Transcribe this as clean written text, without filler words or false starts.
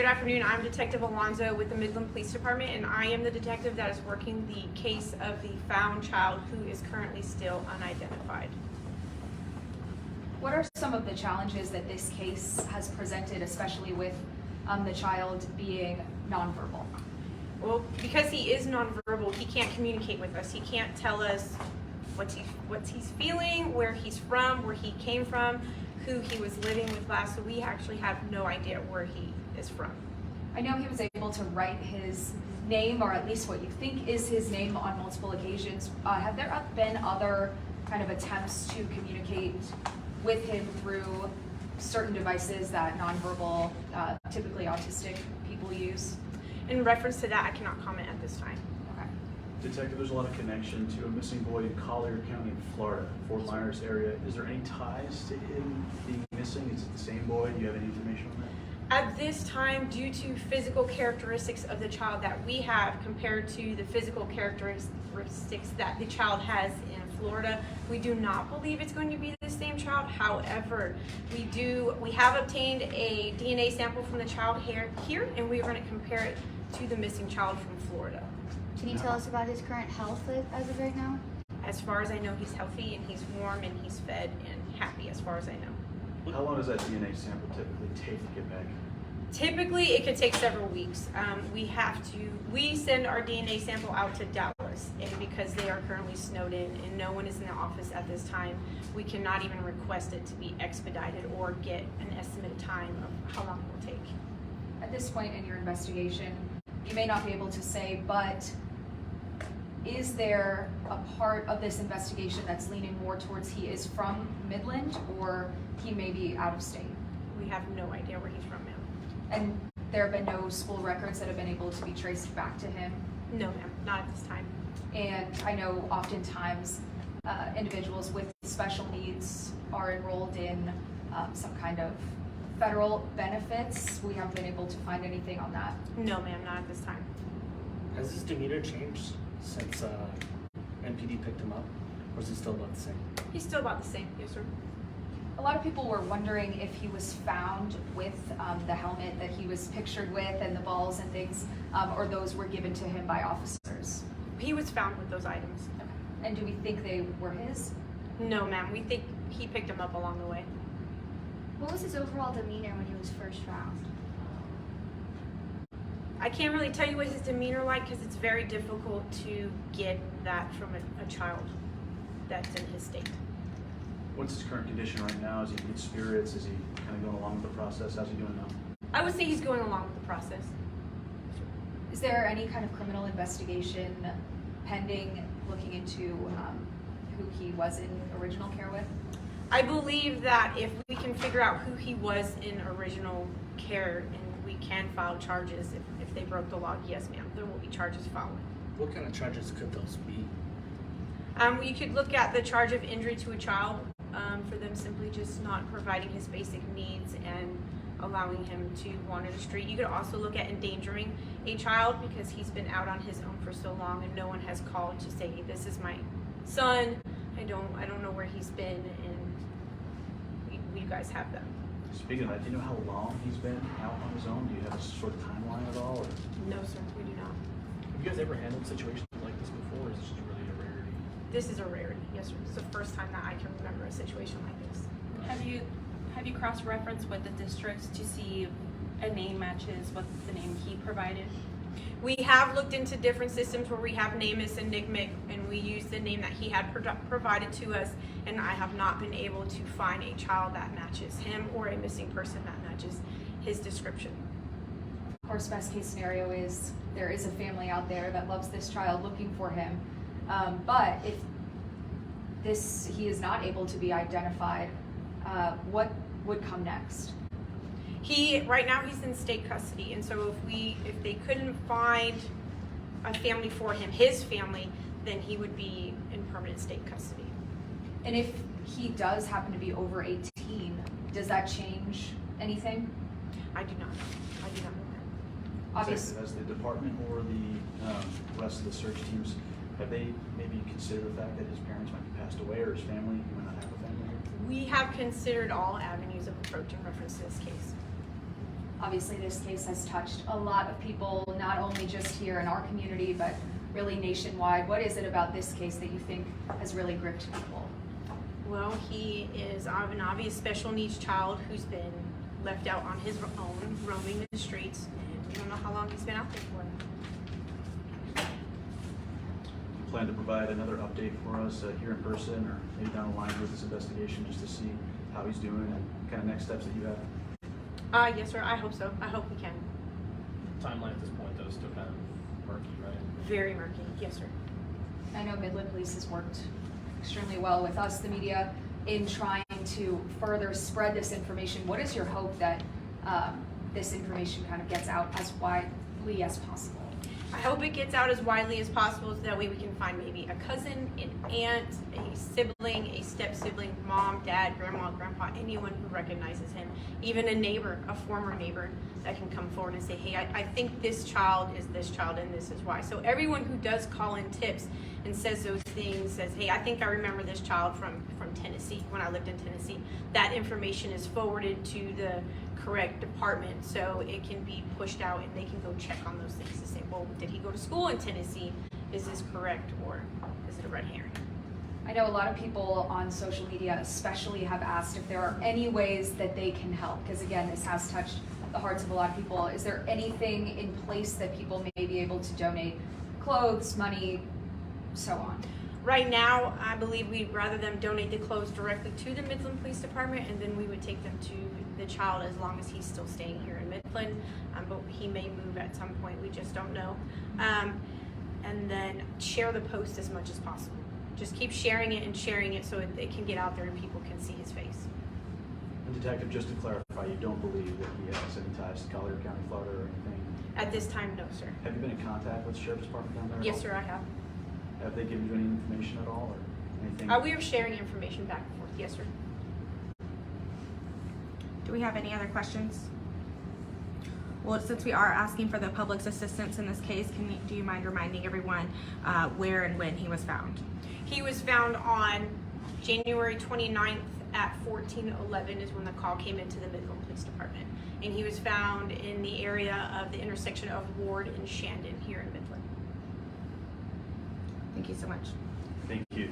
Good afternoon. I'm Detective Alonzo with the Midland Police Department, and I am the detective that is working the case of the found child who is currently still unidentified. What are some of the challenges that this case has presented, especially with the child being nonverbal? Well, because he is nonverbal, he can't communicate with us. He can't tell us what he's feeling, where he's from, where he came from, who he was living with last. So we actually have no idea where he is from. I know he was able to write his name, or at least what you think is his name, on multiple occasions. Have there been other kind of attempts to communicate with him through certain devices that nonverbal, typically autistic people use? In reference to that, I cannot comment at this time. Okay. Detective, there's a lot of connection to a missing boy in Collier County, Florida, Fort Myers area. Is there any ties to him being missing? Is it the same boy? Do you have any information on that? At this time, due to physical characteristics of the child that we have compared to the physical characteristics that the child has in Florida, we do not believe it's going to be the same child. However, we have obtained a DNA sample from the child here, and we are going to compare it to the missing child from Florida. Can you tell us about his current health as of right now? As far as I know, he's healthy and he's warm and he's fed and happy, as far as I know. How long does that DNA sample typically take to get back? Typically, it could take several weeks. We send our DNA sample out to Dallas, and because they are currently snowed in and no one is in the office at this time, we cannot even request it to be expedited or get an estimated time of how long it will take. At this point in your investigation, you may not be able to say, but is there a part of this investigation that's leaning more towards he is from Midland, or he may be out of state? We have no idea where he's from, ma'am. And there have been no school records that have been able to be traced back to him? No, ma'am, not at this time. And I know oftentimes individuals with special needs are enrolled in some kind of federal benefits. We haven't been able to find anything on that. No, ma'am, not at this time. Has his demeanor changed since NPD picked him up, or is it still about the same? He's still about the same, yes, sir. A lot of people were wondering if he was found with the helmet that he was pictured with and the balls and things, or those were given to him by officers. He was found with those items. Okay. And do we think they were his? No, ma'am, we think he picked them up along the way. What was his overall demeanor when he was first found? I can't really tell you what his demeanor like because it's very difficult to get that from a child that's in his state. What's his current condition right now? Is he in good spirits? Is he kind of going along with the process? How's he doing now? I would say he's going along with the process. Is there any kind of criminal investigation pending looking into who he was in original care with? I believe that if we can figure out who he was in original care and we can file charges if they broke the law, yes ma'am, there will be charges filed. What kind of charges could those be? You could look at the charge of injury to a child for them simply just not providing his basic needs and allowing him to wander the street. You could also look at endangering a child because he's been out on his own for so long and no one has called to say, hey, this is my son. I don't know where he's been, and you guys have them. Speaking of that, do you know how long he's been out on his own? Do you have a sort of timeline at all? Or? No, sir, we do not. Have you guys ever handled situations like this before, or is this just really a rarity? This is a rarity, yes, sir. It's the first time that I can remember a situation like this. Have you cross-referenced with the districts to see if a name matches what the name he provided? We have looked into different systems where we have name is enigmatic and we use the name that he had provided to us, and I have not been able to find a child that matches him or a missing person that matches his description. Of course, best case scenario is there is a family out there that loves this child looking for him. But if he is not able to be identified, what would come next? Right now he's in state custody, and so if they couldn't find a family for him, his family, then he would be in permanent state custody. And if he does happen to be over 18, does that change anything? I do not know. I do not know that. Obviously. Has the department or the rest of the search teams, have they maybe considered the fact that his parents might be passed away or his family, he might not have a family here? We have considered all avenues of approach in reference to this case. Obviously, this case has touched a lot of people, not only just here in our community, but really nationwide. What is it about this case that you think has really gripped people? Well, he is an obvious special needs child who's been left out on his own, roaming the streets, and we don't know how long he's been out there for. You plan to provide another update for us here in person or maybe down the line with this investigation just to see how he's doing and kind of next steps that you have? Yes, sir, I hope so. I hope we can. Timeline at this point, though, is still kind of murky, right? Very murky, yes, sir. I know Midland Police has worked extremely well with us, the media, in trying to further spread this information. What is your hope that this information kind of gets out as widely as possible? I hope it gets out as widely as possible so that way we can find maybe a cousin, an aunt, a sibling, a step sibling, mom, dad, grandma, grandpa, anyone who recognizes him, even a neighbor, a former neighbor that can come forward and say, hey, I think this child is this child and this is why. So everyone who does call in tips and says those things, says, hey, I think I remember this child from Tennessee, when I lived in Tennessee, that information is forwarded to the correct department so it can be pushed out and they can go check on those things to say, well, did he go to school in Tennessee? Is this correct or is it a red herring? I know a lot of people on social media especially have asked if there are any ways that they can help, because again, this has touched the hearts of a lot of people. Is there anything in place that people may be able to donate? Clothes, money, so on? Right now, I believe we'd rather them donate the clothes directly to the Midland Police Department, and then we would take them to the child as long as he's still staying here in Midland. But he may move at some point, we just don't know. And then share the post as much as possible. Just keep sharing it so it can get out there and people can see his face. And Detective, just to clarify, you don't believe that he has any ties to Collier County, Florida or anything? At this time, no, sir. Have you been in contact with the Sheriff's Department down there at Yes, all? sir, I have. Have they given you any information at all or anything? We are sharing information back and forth. Yes, sir. Do we have any other questions? Well, since we are asking for the public's assistance in this case, do you mind reminding everyone where and when he was found? He was found on January 29th at 14:11 is when the call came into the Midland Police Department. And he was found in the area of the intersection of Ward and Shandon here in Midland. Thank you so much. Thank you.